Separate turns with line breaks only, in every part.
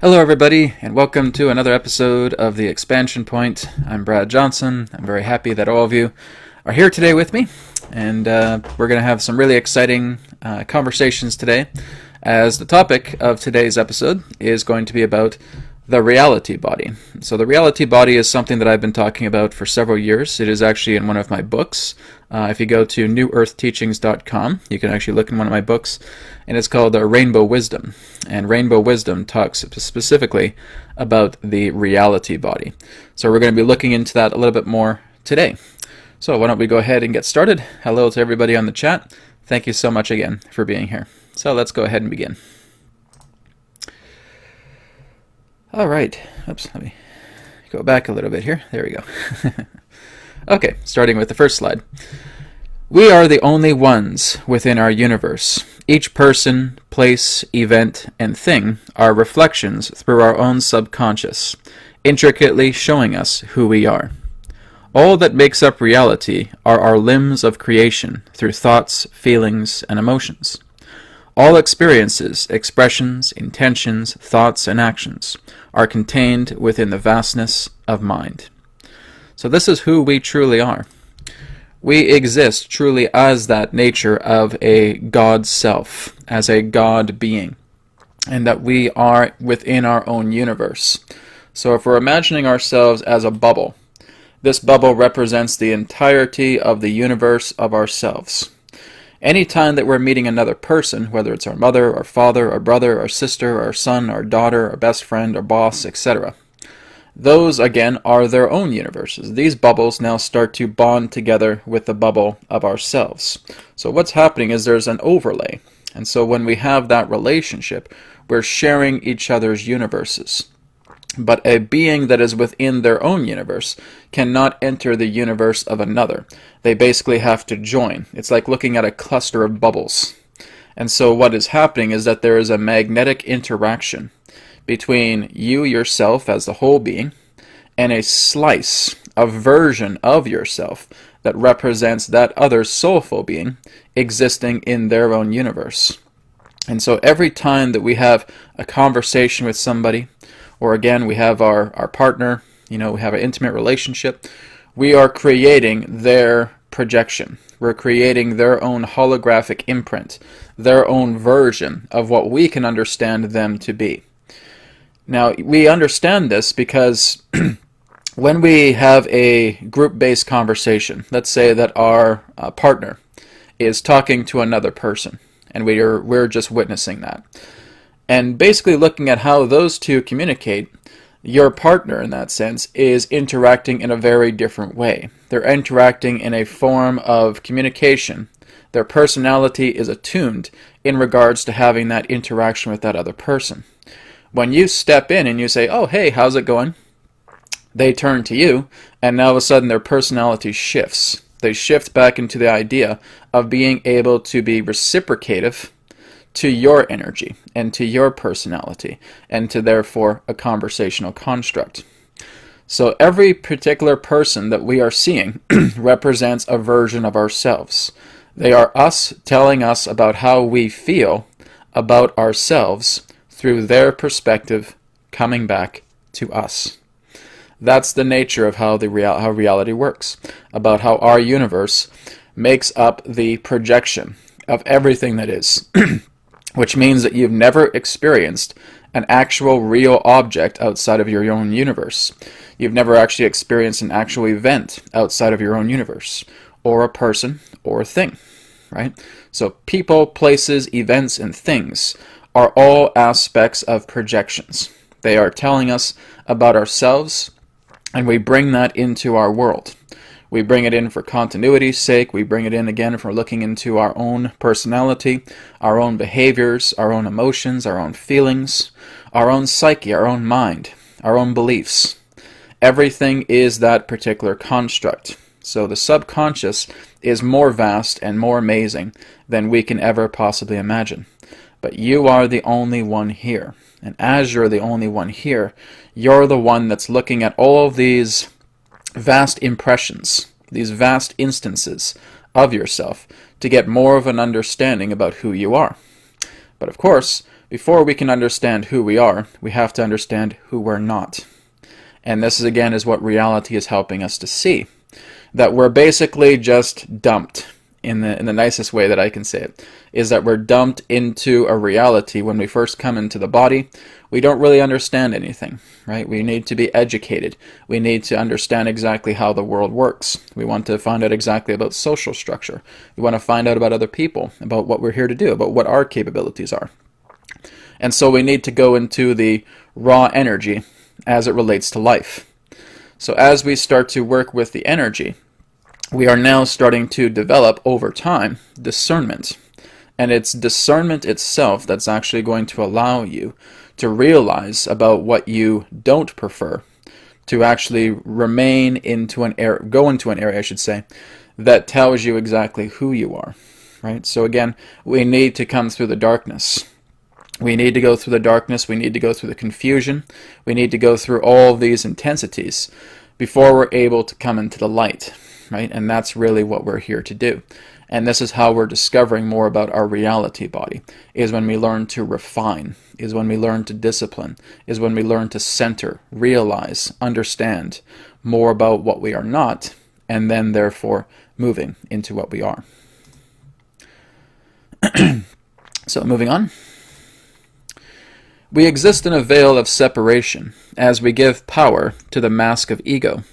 Hello, everybody, and welcome to another episode of The Expansion Point. I'm Brad Johnson. I'm very happy that all of you are here today with me, and we're going to have some really exciting conversations today, as the topic of today's episode is going to be about the reality body. So the reality body is something that I've been talking about for several years. It is actually in one of my books. If you go to newearthteachings.com, you can actually look in one of my books, and it's called Rainbow Wisdom. And Rainbow Wisdom talks specifically about the reality body. So we're going to be looking into that a little bit more today. So why don't we go ahead and get started. Hello to everybody on the chat. Thank you so much again for being here. So let's go ahead and begin. All right. Oops, let me go back a little bit here. There we go. Okay, starting with the first slide. We are the only ones within our universe. Each person, place, event, and thing are reflections through our own subconscious, intricately showing us who we are. All that makes up reality are our limbs of creation through thoughts, feelings, and emotions. All experiences, expressions, intentions, thoughts, and actions are contained within the vastness of mind. So this is who we truly are. We exist truly as that nature of a God self, as a God being, and that we are within our own universe. So if we're imagining ourselves as a bubble, this bubble represents the entirety of the universe of ourselves. Any time that we're meeting another person, whether it's our mother, our father, our brother, our sister, our son, our daughter, our best friend, our boss, etc., those, again, are their own universes. These bubbles now start to bond together with the bubble of ourselves. So what's happening is there's an overlay. And so when we have that relationship, we're sharing each other's universes. But a being that is within their own universe cannot enter the universe of another. They basically have to join. It's like looking at a cluster of bubbles. And so what is happening is that there is a magnetic interaction between you yourself as the whole being and a slice, a version of yourself that represents that other soulful being existing in their own universe. And so every time that we have a conversation with somebody, or again, we have our partner, we have an intimate relationship, we are creating their projection. We're creating their own holographic imprint, their own version of what we can understand them to be. Now, we understand this because when we have a group-based conversation, let's say that our partner is talking to another person, and we're just witnessing that. And basically looking at how those two communicate, your partner, in that sense, is interacting in a very different way. They're interacting in a form of communication. Their personality is attuned in regards to having that interaction with that other person. When you step in and you say, "Oh, hey, how's it going?" They turn to you, and now all of a sudden their personality shifts. They shift back into the idea of being able to be reciprocative to your energy and to your personality, and to therefore a conversational construct. So every particular person that we are seeing represents a version of ourselves. They are us telling us about how we feel about ourselves through their perspective coming back to us. That's the nature of how how reality works, about how our universe makes up the projection of everything that is. Which means that you've never experienced an actual real object outside of your own universe. You've never actually experienced an actual event outside of your own universe, or a person, or a thing, right? So people, places, events, and things are all aspects of projections. They are telling us about ourselves, and we bring that into our world. We bring it in for continuity's sake. We bring it in again for looking into our own personality, our own behaviors, our own emotions, our own feelings, our own psyche, our own mind, our own beliefs. Everything is that particular construct. So the subconscious is more vast and more amazing than we can ever possibly imagine. But you are the only one here. And as you're the only one here, you're the one that's looking at all of these vast impressions, these vast instances of yourself to get more of an understanding about who you are. But of course, before we can understand who we are, we have to understand who we're not. And this is, again, is what reality is helping us to see. That we're basically just dumped, in the nicest way that I can say it, is that we're dumped into a reality when we first come into the body. We don't really understand anything, right? We need to be educated. We need to understand exactly how the world works. We want to find out exactly about social structure. We want to find out about other people, about what we're here to do, about what our capabilities are. And so we need to go into the raw energy as it relates to life. So as we start to work with the energy, we are now starting to develop over time discernment. And it's discernment itself that's actually going to allow you to realize about what you don't prefer, to actually remain into an area, go into an area, I should say, that tells you exactly who you are, right? So again, we need to come through the darkness. We need to go through the darkness, we need to go through the confusion, we need to go through all these intensities before we're able to come into the light, right? And that's really what we're here to do. And this is how we're discovering more about our reality body, is when we learn to refine, is when we learn to discipline, is when we learn to center, realize, understand more about what we are not, and then therefore moving into what we are. So moving on. We exist in a veil of separation as we give power to the mask of ego.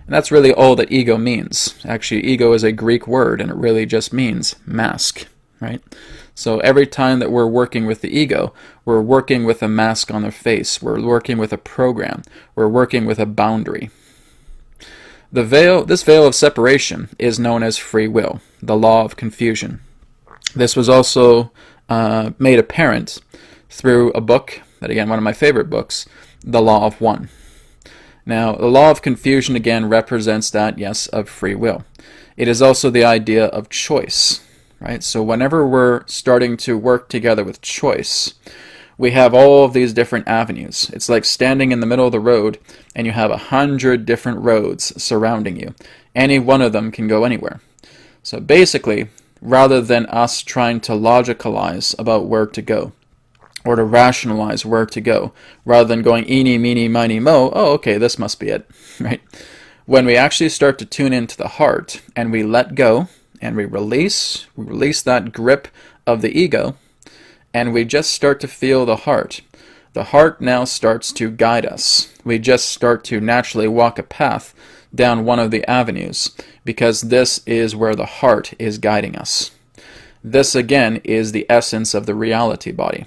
And that's really all that ego means. Actually, ego is a Greek word, and it really just means mask, right? So every time that we're working with the ego, we're working with a mask on their face. We're working with a program. We're working with a boundary. This veil of separation is known as free will, the law of confusion. This was also made apparent through a book, that again, one of my favorite books, The Law of One. Now, the law of confusion again represents that, yes, of free will. It is also the idea of choice, right? So whenever we're starting to work together with choice, we have all of these different avenues. It's like standing in the middle of the road and you have 100 different roads surrounding you. Any one of them can go anywhere. So basically, rather than us trying to logicalize about where to go, or to rationalize where to go, rather than going eeny, meeny, miny, mo, oh, okay, this must be it, right? When we actually start to tune into the heart, and we let go, and we release that grip of the ego, and we just start to feel the heart now starts to guide us. We just start to naturally walk a path down one of the avenues, because this is where the heart is guiding us. This, again, is the essence of the reality body.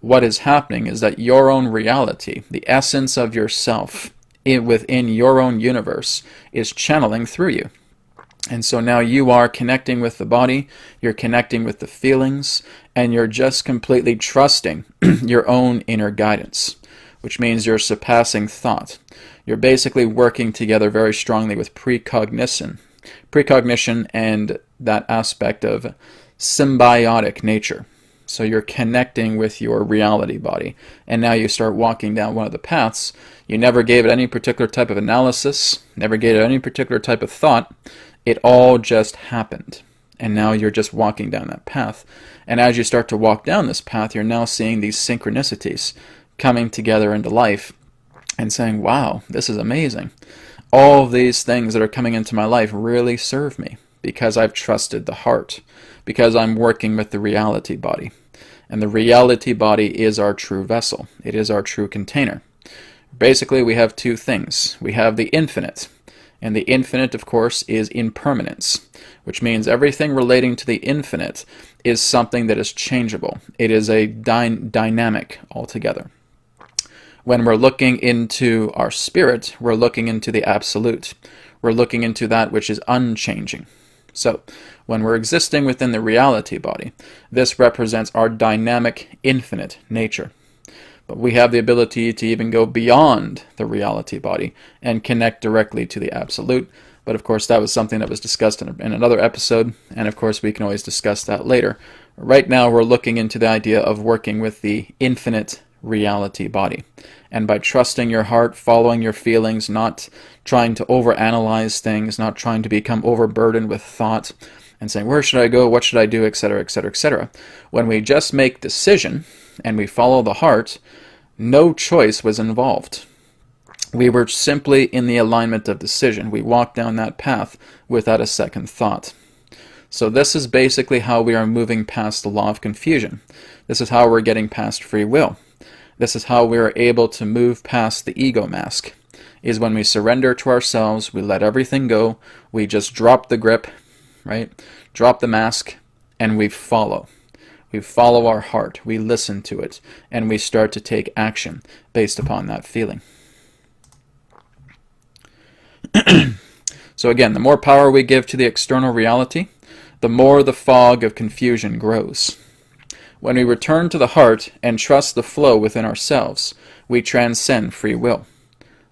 What is happening is that your own reality, the essence of yourself within your own universe, is channeling through you. And so now you are connecting with the body, you're connecting with the feelings, and you're just completely trusting your own inner guidance, which means you're surpassing thought. You're basically working together very strongly with precognition and that aspect of symbiotic nature. So you're connecting with your reality body. And now you start walking down one of the paths. You never gave it any particular type of analysis, never gave it any particular type of thought. It all just happened. And now you're just walking down that path. And as you start to walk down this path, you're now seeing these synchronicities coming together into life and saying, wow, this is amazing. All of these things that are coming into my life really serve me because I've trusted the heart, because I'm working with the reality body. And the reality body is our true vessel. It is our true container. Basically, we have two things. We have the infinite. And the infinite, of course, is impermanence, which means everything relating to the infinite is something that is changeable. It is a dynamic altogether. When we're looking into our spirit, we're looking into the absolute. We're looking into that which is unchanging. So, when we're existing within the reality body, this represents our dynamic, infinite nature. But we have the ability to even go beyond the reality body and connect directly to the absolute. But of course, that was something that was discussed in another episode, and of course, we can always discuss that later. Right now, we're looking into the idea of working with the infinite reality body. And by trusting your heart, following your feelings, not trying to overanalyze things, not trying to become overburdened with thought, and saying, where should I go, what should I do, etc., etc., etc. When we just make decision, and we follow the heart, no choice was involved. We were simply in the alignment of decision. We walked down that path without a second thought. So this is basically how we are moving past the law of confusion. This is how we're getting past free will. This is how we are able to move past the ego mask, is when we surrender to ourselves, we let everything go, we just drop the grip, right? Drop the mask, and we follow. We follow our heart, we listen to it, and we start to take action based upon that feeling. So again, the more power we give to the external reality, the more the fog of confusion grows. When we return to the heart and trust the flow within ourselves, we transcend free will.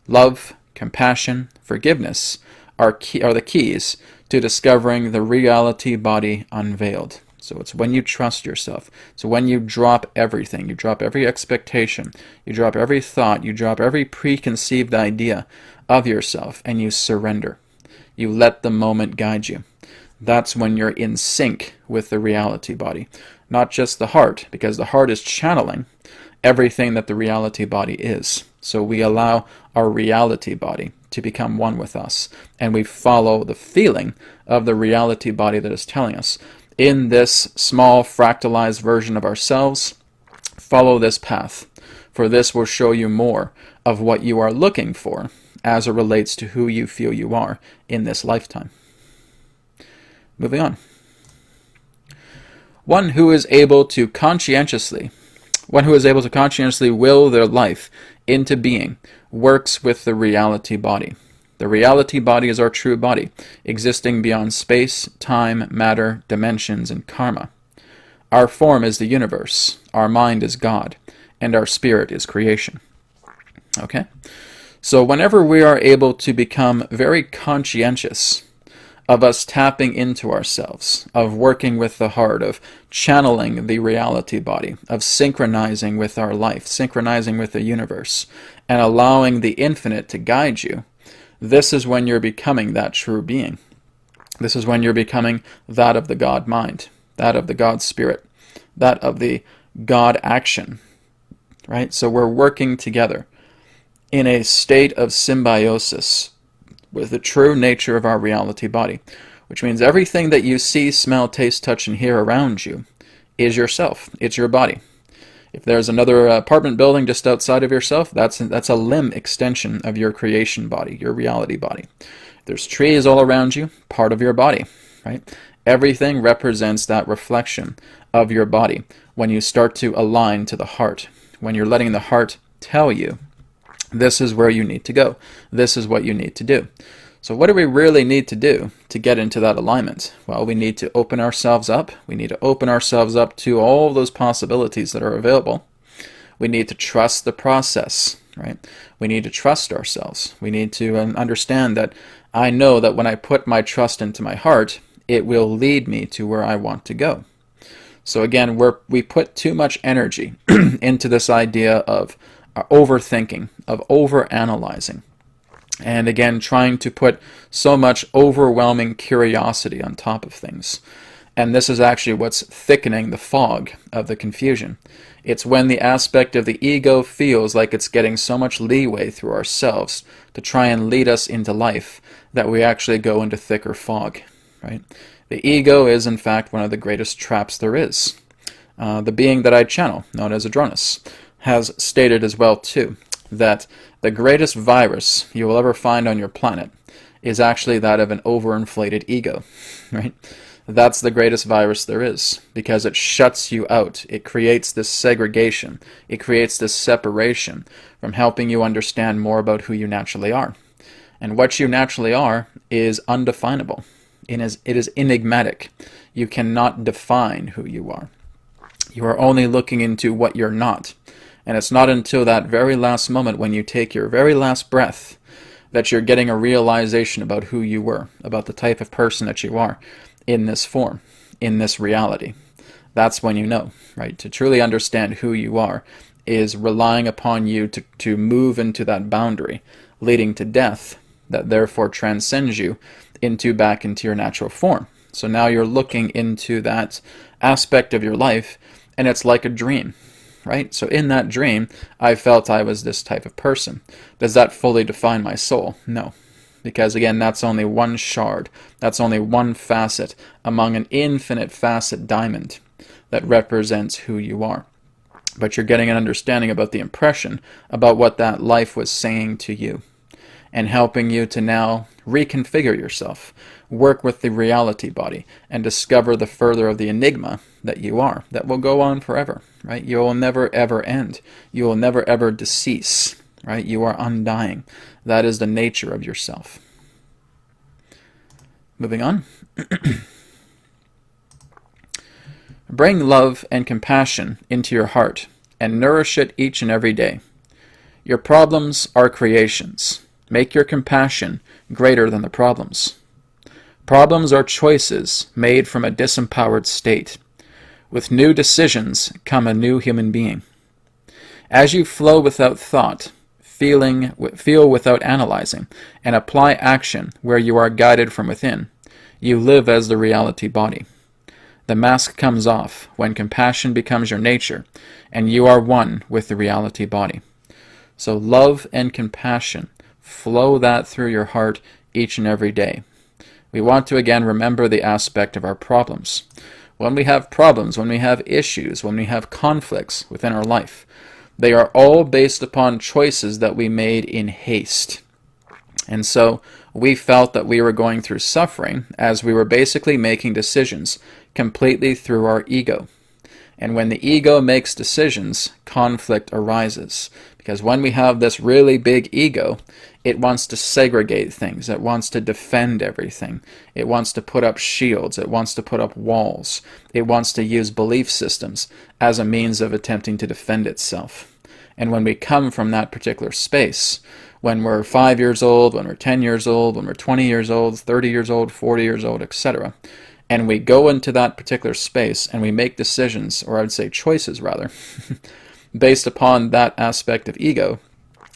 Love, compassion, forgiveness are the keys to discovering the reality body unveiled. So it's when you trust yourself. So when you drop everything, you drop every expectation, you drop every thought, you drop every preconceived idea of yourself, and you surrender. You let the moment guide you. That's when you're in sync with the reality body. Not just the heart, because the heart is channeling everything that the reality body is. So we allow our reality body to become one with us, and we follow the feeling of the reality body that is telling us, in this small fractalized version of ourselves, follow this path, for this will show you more of what you are looking for as it relates to who you feel you are in this lifetime. Moving on. One who is able to conscientiously will their life into being works with the reality body. The reality body is our true body, existing beyond space, time, matter, dimensions, and karma. Our form is the universe, our mind is God, and our spirit is creation. Okay? So whenever we are able to become very conscientious of us tapping into ourselves, of working with the heart, of channeling the reality body, of synchronizing with our life, synchronizing with the universe, and allowing the infinite to guide you, this is when you're becoming that true being. This is when you're becoming that of the God mind, that of the God spirit, that of the God action, right? So we're working together in a state of symbiosis with the true nature of our reality body, which means everything that you see, smell, taste, touch, and hear around you is yourself. It's your body. If there's another apartment building just outside of yourself, that's a limb extension of your creation body, your reality body. If there's trees all around you, part of your body, right? Everything represents that reflection of your body when you start to align to the heart, when you're letting the heart tell you, this is where you need to go. This is what you need to do. So what do we really need to do to get into that alignment? Well, we need to open ourselves up. We need to open ourselves up to all those possibilities that are available. We need to trust the process, right? We need to trust ourselves. We need to understand that I know that when I put my trust into my heart, it will lead me to where I want to go. So again, we put too much energy into this idea of overthinking, of overanalyzing. And again, trying to put so much overwhelming curiosity on top of things. And this is actually what's thickening the fog of the confusion. It's when the aspect of the ego feels like it's getting so much leeway through ourselves to try and lead us into life that we actually go into thicker fog, right? The ego is, in fact, one of the greatest traps there is. The being that I channel, known as Adronis, has stated as well, too, that the greatest virus you will ever find on your planet is actually that of an overinflated ego, right? That's the greatest virus there is, because it shuts you out. It creates this segregation. It creates this separation from helping you understand more about who you naturally are. And what you naturally are is undefinable. It is enigmatic. You cannot define who you are. You are only looking into what you're not. And it's not until that very last moment when you take your very last breath that you're getting a realization about who you were, about the type of person that you are in this form, in this reality. That's when you know, right? To truly understand who you are is relying upon you to move into that boundary, leading to death, that therefore transcends you back into your natural form. So now you're looking into that aspect of your life, and it's like a dream. right? So in that dream, I felt I was this type of person. Does that fully define my soul? No. Because again, that's only one shard. That's only one facet among an infinite facet diamond that represents who you are. But you're getting an understanding about the impression, about what that life was saying to you, and helping you to now reconfigure yourself, work with the reality body, and discover the further of the enigma that you are, that will go on forever, right? You will never ever end. You will never ever decease, right? You are undying. That is the nature of yourself. Moving on. Bring love and compassion into your heart and nourish it each and every day. Your problems are creations. Make your compassion greater than the problems. Problems are choices made from a disempowered state. With new decisions come a new human being. As you flow without thought, feel without analyzing, and apply action where you are guided from within, you live as the reality body. The mask comes off when compassion becomes your nature, and you are one with the reality body. So love and compassion, flow that through your heart each and every day. We want to again remember the aspect of our problems. When we have problems, when we have issues, when we have conflicts within our life, they are all based upon choices that we made in haste. And so we felt that we were going through suffering as we were basically making decisions completely through our ego. And when the ego makes decisions, conflict arises. Because when we have this really big ego, it wants to segregate things. It wants to defend everything. It wants to put up shields. It wants to put up walls. It wants to use belief systems as a means of attempting to defend itself. And when we come from that particular space, when we're 5 years old, when we're 10 years old, when we're 20 years old, 30 years old, 40 years old, etc., and we go into that particular space and we make decisions, or I would say choices rather, based upon that aspect of ego,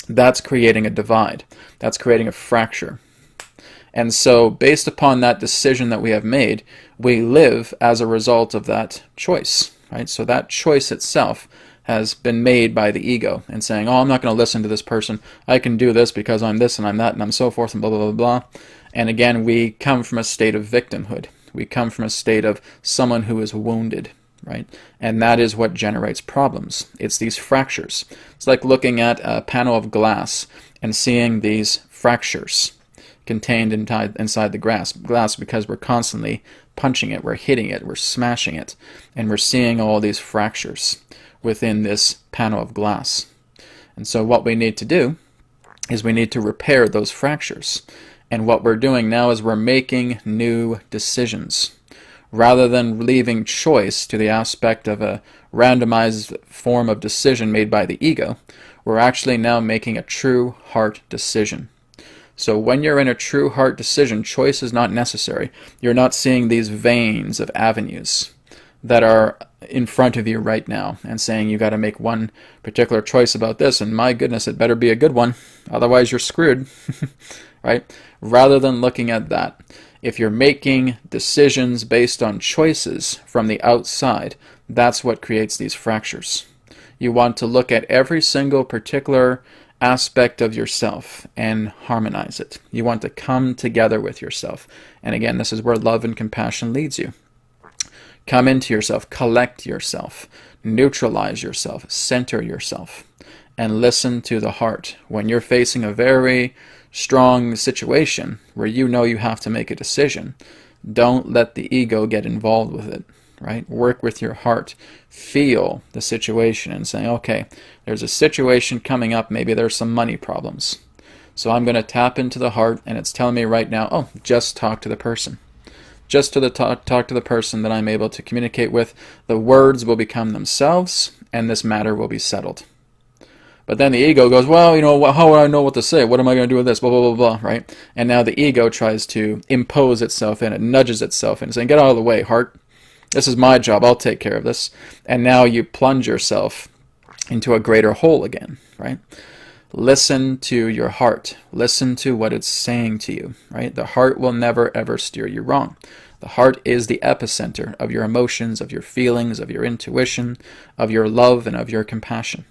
that's creating a divide. That's creating a fracture. And so based upon that decision that we have made, we live as a result of that choice, right? So that choice itself has been made by the ego and saying, oh, I'm not going to listen to this person. I can do this because I'm this and I'm that and I'm so forth and blah, blah, blah, blah. And again, we come from a state of victimhood. We come from a state of someone who is wounded, right? And that is what generates problems. It's these fractures. It's like looking at a panel of glass and seeing these fractures contained inside the glass because we're constantly punching it, we're hitting it, we're smashing it, and we're seeing all these fractures within this panel of glass. And so what we need to do is we need to repair those fractures. And what we're doing now is we're making new decisions. Rather than leaving choice to the aspect of a randomized form of decision made by the ego, we're actually now making a true heart decision. So when you're in a true heart decision, choice is not necessary. You're not seeing these veins of avenues that are in front of you right now and saying you got to make one particular choice about this, and my goodness, it better be a good one, otherwise you're screwed, right? Rather than looking at that, if you're making decisions based on choices from the outside, that's what creates these fractures. You want to look at every single particular aspect of yourself and harmonize it. You want to come together with yourself. And again, this is where love and compassion leads you. Come into yourself, collect yourself, neutralize yourself, center yourself, and listen to the heart. When you're facing a very strong situation where you know you have to make a decision, don't let the ego get involved with it, right? Work with your heart. Feel the situation and say, okay, there's a situation coming up. Maybe there's some money problems. So I'm going to tap into the heart, and it's telling me right now, oh, just talk to the person. Just to talk to the person that I'm able to communicate with. The words will become themselves, and this matter will be settled. But then the ego goes, well, how would I know what to say? What am I going to do with this? Blah, blah, blah, blah, right? And now the ego tries to impose itself in. It nudges itself in, saying, get out of the way, heart. This is my job. I'll take care of this. And now you plunge yourself into a greater hole again, right? Listen to your heart. Listen to what it's saying to you, right? The heart will never ever steer you wrong. The heart is the epicenter of your emotions, of your feelings, of your intuition, of your love, and of your compassion.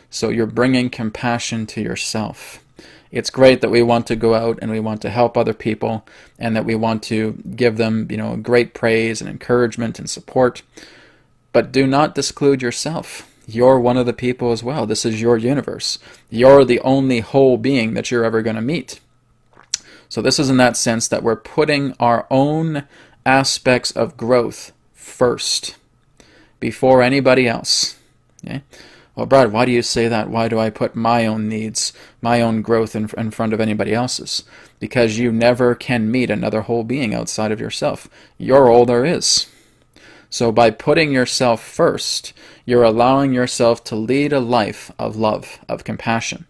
So you're bringing compassion to yourself. It's great that we want to go out and we want to help other people and that we want to give them, great praise and encouragement and support. But do not disclude yourself. You're one of the people as well. This is your universe. You're the only whole being that you're ever going to meet. So this is in that sense that we're putting our own aspects of growth first before anybody else. Okay? Well, Brad, why do you say that? Why do I put my own needs, my own growth in front of anybody else's? Because you never can meet another whole being outside of yourself. You're all there is. So by putting yourself first, you're allowing yourself to lead a life of love, of compassion.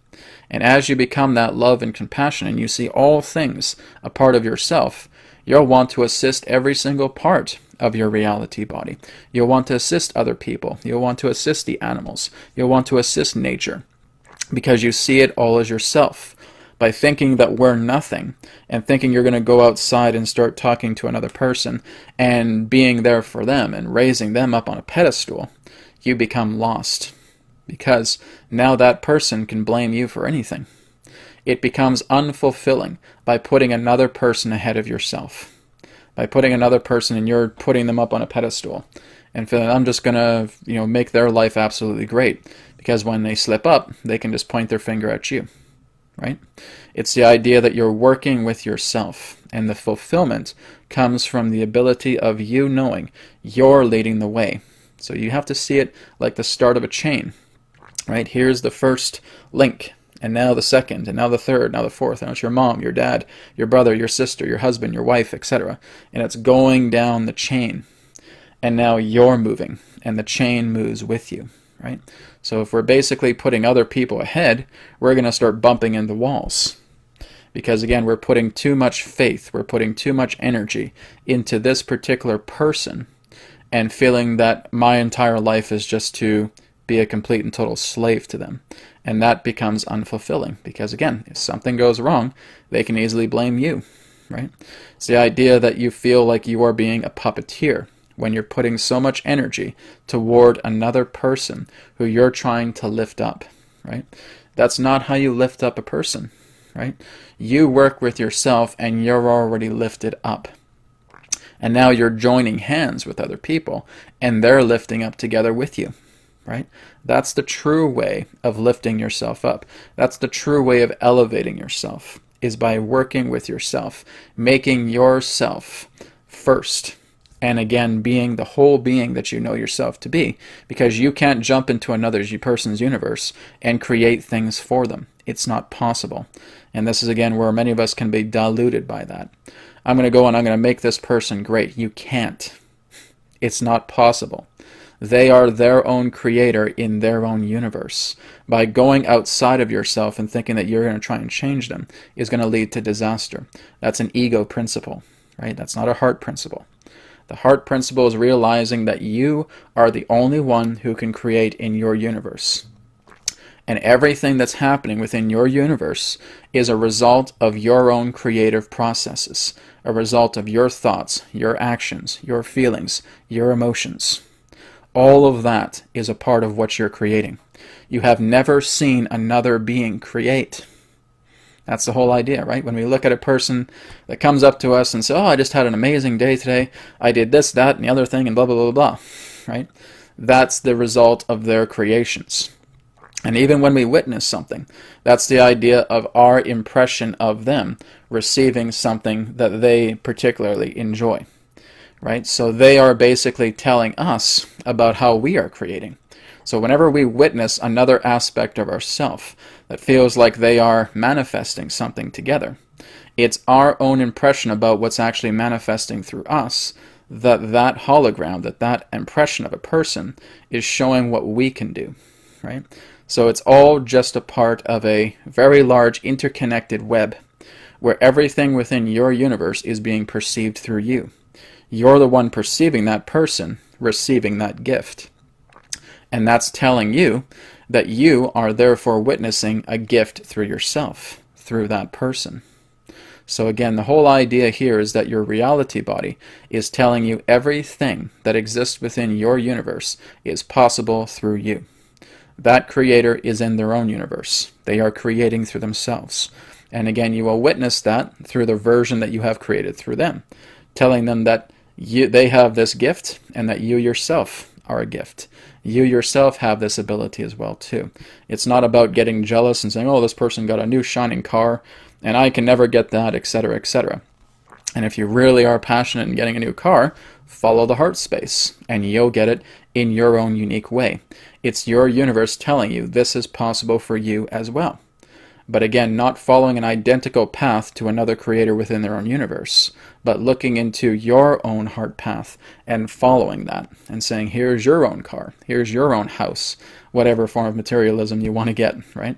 And as you become that love and compassion and you see all things a part of yourself, you'll want to assist every single part of your reality body. You'll want to assist other people. You'll want to assist the animals. You'll want to assist nature because you see it all as yourself. By thinking that we're nothing and thinking you're going to go outside and start talking to another person and being there for them and raising them up on a pedestal, you become lost. Because now that person can blame you for anything. It becomes unfulfilling by putting another person ahead of yourself. By putting another person and you're putting them up on a pedestal and feeling, I'm just going to, make their life absolutely great. Because when they slip up, they can just point their finger at you. Right? It's the idea that you're working with yourself, and the fulfillment comes from the ability of you knowing you're leading the way. So you have to see it like the start of a chain. Right? Here's the first link, and now the second, and now the third, now the fourth. Now it's your mom, your dad, your brother, your sister, your husband, your wife, etc. And it's going down the chain. And now you're moving, and the chain moves with you. Right? So if we're basically putting other people ahead, we're going to start bumping into walls. Because again, we're putting too much faith, we're putting too much energy into this particular person and feeling that my entire life is just to be a complete and total slave to them. And that becomes unfulfilling because again, if something goes wrong, they can easily blame you. Right? It's the idea that you feel like you are being a puppeteer when you're putting so much energy toward another person who you're trying to lift up, right? That's not how you lift up a person, right? You work with yourself and you're already lifted up. And now you're joining hands with other people and they're lifting up together with you, right? That's the true way of lifting yourself up. That's the true way of elevating yourself, is by working with yourself, making yourself first. And again, being the whole being that you know yourself to be, because you can't jump into another person's universe and create things for them. It's not possible. And this is again where many of us can be diluted by that. I'm going to go and I'm going to make this person great. You can't. It's not possible. They are their own creator in their own universe. By going outside of yourself and thinking that you're going to try and change them is going to lead to disaster. That's an ego principle, right? That's not a heart principle. The heart principle is realizing that you are the only one who can create in your universe. And everything that's happening within your universe is a result of your own creative processes, a result of your thoughts, your actions, your feelings, your emotions. All of that is a part of what you're creating. You have never seen another being create. That's the whole idea, right? When we look at a person that comes up to us and says, oh, I just had an amazing day today. I did this, that, and the other thing, and blah, blah, blah, blah, right? That's the result of their creations. And even when we witness something, that's the idea of our impression of them receiving something that they particularly enjoy, right? So they are basically telling us about how we are creating. So whenever we witness another aspect of ourself that feels like they are manifesting something together, it's our own impression about what's actually manifesting through us, that hologram, that impression of a person is showing what we can do, right? So it's all just a part of a very large interconnected web where everything within your universe is being perceived through you. You're the one perceiving that person, receiving that gift. And that's telling you that you are therefore witnessing a gift through yourself, through that person. So again, the whole idea here is that your reality body is telling you everything that exists within your universe is possible through you. That creator is in their own universe. They are creating through themselves. And again, you will witness that through the version that you have created through them, telling them that they have this gift and that you yourself are a gift. You yourself have this ability as well too. It's not about getting jealous and saying, oh, this person got a new shining car and I can never get that, etc., etc. And if you really are passionate in getting a new car, follow the heart space and you'll get it in your own unique way. It's your universe telling you this is possible for you as well. But again, not following an identical path to another creator within their own universe, but looking into your own heart path and following that and saying, here's your own car, here's your own house, whatever form of materialism you want to get, right?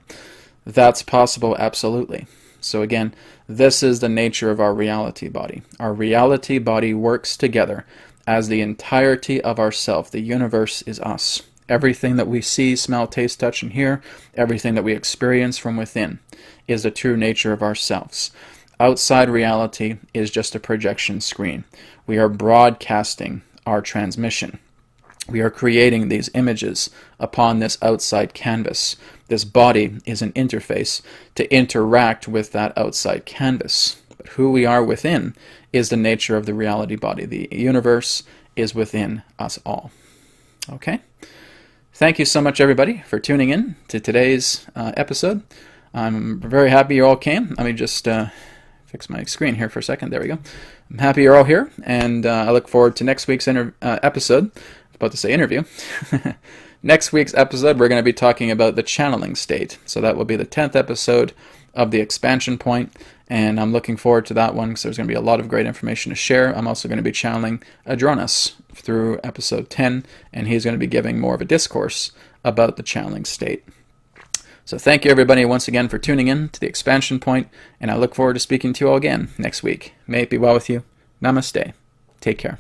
That's possible, absolutely. So again, this is the nature of our reality body. Our reality body works together as the entirety of ourself. The universe is us. Everything that we see, smell, taste, touch, and hear, everything that we experience from within is the true nature of ourselves. Outside reality is just a projection screen. We are broadcasting our transmission. We are creating these images upon this outside canvas. This body is an interface to interact with that outside canvas. But who we are within is the nature of the reality body. The universe is within us all. Okay? Thank you so much, everybody, for tuning in to today's episode. I'm very happy you all came. Let me just fix my screen here for a second. There we go. I'm happy you're all here, and I look forward to next week's episode. I was about to say interview. Next week's episode, we're going to be talking about the channeling state. So that will be the 10th episode of the expansion point, and I'm looking forward to that one because there's going to be a lot of great information to share. I'm also going to be channeling Adronis through episode 10, and he's going to be giving more of a discourse about the channeling state. So thank you, everybody, once again for tuning in to the expansion point, and I look forward to speaking to you all again next week. May it be well with you. Namaste. Take care.